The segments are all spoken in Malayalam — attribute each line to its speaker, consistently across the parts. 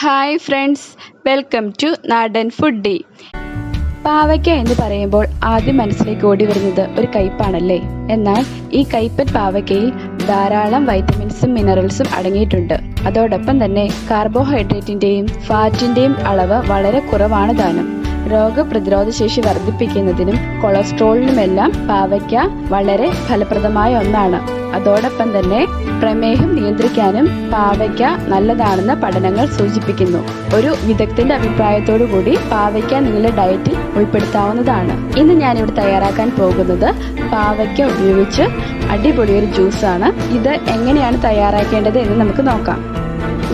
Speaker 1: ഹായ് ഫ്രണ്ട്സ്, വെൽക്കം ടു നാടൻ ഫുഡി. പാവയ്ക്ക എന്ന് പറയുമ്പോൾ ആദ്യം മനസ്സിലേക്ക് ഓടി വരുന്നത് ഒരു കയ്പ്പാണല്ലേ. എന്നാൽ ഈ കയ്പ്പൻ പാവയ്ക്കയിൽ ധാരാളം വൈറ്റമിൻസും മിനറൽസും അടങ്ങിയിട്ടുണ്ട്. അതോടൊപ്പം തന്നെ കാർബോഹൈഡ്രേറ്റിന്റെയും ഫാറ്റിന്റെയും അളവ് വളരെ കുറവാണ് താനും. രോഗപ്രതിരോധ ശേഷി വർദ്ധിപ്പിക്കുന്നതിനും കൊളസ്ട്രോളിനുമെല്ലാം പാവയ്ക്ക വളരെ ഫലപ്രദമായ ഒന്നാണ്. അതോടൊപ്പം തന്നെ പ്രമേഹം നിയന്ത്രിക്കാനും പാവയ്ക്ക നല്ലതാണെന്ന് പഠനങ്ങൾ സൂചിപ്പിക്കുന്നു. ഒരു വിദഗ്ധന്റെ അഭിപ്രായത്തോടു കൂടി പാവയ്ക്ക നിങ്ങളുടെ ഡയറ്റിൽ ഉൾപ്പെടുത്താവുന്നതാണ്. ഇന്ന് ഞാനിവിടെ തയ്യാറാക്കാൻ പോകുന്നത് പാവയ്ക്ക ഉപയോഗിച്ച് അടിപൊളിയൊരു ജ്യൂസാണ്. ഇത് എങ്ങനെയാണ് തയ്യാറാക്കേണ്ടത് എന്ന് നമുക്ക് നോക്കാം.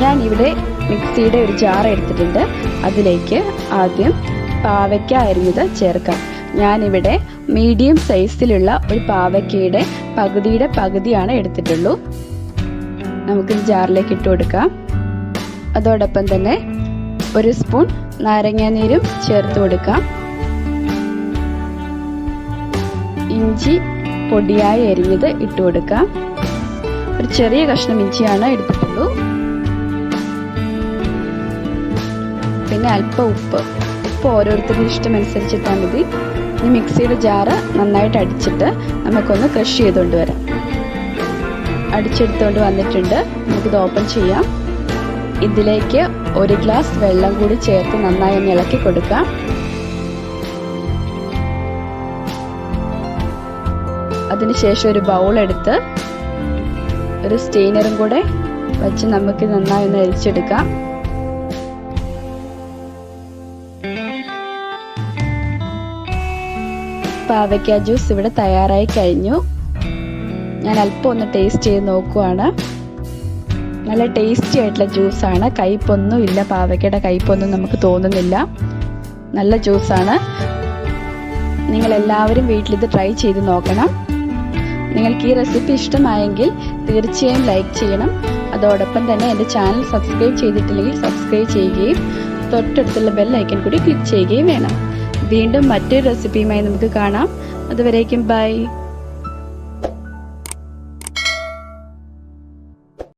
Speaker 1: ഞാൻ ഇവിടെ മിക്സിയുടെ ഒരു ജാർ എടുത്തിട്ടുണ്ട്. അതിലേക്ക് ആദ്യം പാവയ്ക്ക അരിഞ്ഞത് ചേർക്കാം. ഞാനിവിടെ മീഡിയം സൈസിലുള്ള ഒരു പാവയ്ക്കയുടെ പകുതിയാണ് എടുത്തിട്ടുള്ളൂ. നമുക്കിത് ജാറിലേക്ക് ഇട്ട് കൊടുക്കാം. അതോടൊപ്പം തന്നെ ഒരു സ്പൂൺ നാരങ്ങാനീരും ചേർത്ത് കൊടുക്കാം. ഇഞ്ചി പൊടിയായി അരിഞ്ഞത് ഇട്ട് കൊടുക്കാം. ഒരു ചെറിയ കഷ്ണം ഇഞ്ചിയാണ് എടുത്തിട്ടുള്ളൂ. പിന്നെ അല്പം ഉപ്പ് ഓരോരുത്തരുടെ ഇഷ്ടമനുസരിച്ചിട്ടാൽ മതി. ഈ മിക്സിയുടെ ജാറ് നന്നായിട്ട് അടിച്ചിട്ട് നമുക്കൊന്ന് ക്രഷ് ചെയ്തുകൊണ്ട് വരാം. അടിച്ചെടുത്തുകൊണ്ട് വന്നിട്ടുണ്ട്. നമുക്കിത് ഓപ്പൺ ചെയ്യാം. ഇതിലേക്ക് 1 ഗ്ലാസ് വെള്ളം കൂടി ചേർത്ത് നന്നായി ഒന്ന് ഇളക്കി കൊടുക്കാം. അതിനുശേഷം ഒരു ബൗൾ എടുത്ത് ഒരു സ്റ്റെയിനറും കൂടെ വെച്ച് നമുക്ക് നന്നായി ഒന്ന് അരിച്ചെടുക്കാം. പാവയ്ക്ക ജ്യൂസ് ഇവിടെ തയ്യാറായി കഴിഞ്ഞു. ഞാൻ അല്പം ഒന്ന് ടേസ്റ്റ് ചെയ്ത് നോക്കുവാണ്. നല്ല ടേസ്റ്റി ആയിട്ടുള്ള ജ്യൂസാണ്. കയ്പൊന്നും ഇല്ല, പാവയ്ക്കയുടെ കയ്പൊന്നും നമുക്ക് തോന്നുന്നില്ല. നല്ല ജ്യൂസാണ്. നിങ്ങളെല്ലാവരും വീട്ടിലിത് ട്രൈ ചെയ്ത് നോക്കണം. നിങ്ങൾക്ക് ഈ റെസിപ്പി ഇഷ്ടമായെങ്കിൽ തീർച്ചയായും ലൈക്ക് ചെയ്യണം. അതോടൊപ്പം തന്നെ എൻ്റെ ചാനൽ സബ്സ്ക്രൈബ് ചെയ്തിട്ടില്ലെങ്കിൽ സബ്സ്ക്രൈബ് ചെയ്യുകയും തൊട്ടടുത്തുള്ള ബെൽ ഐക്കൺ കൂടി ക്ലിക്ക് ചെയ്യുകയും വേണം. വീണ്ടും മറ്റൊരു റെസിപ്പിയുമായി നമുക്ക് കാണാം. അതുവരേക്കും ബൈ.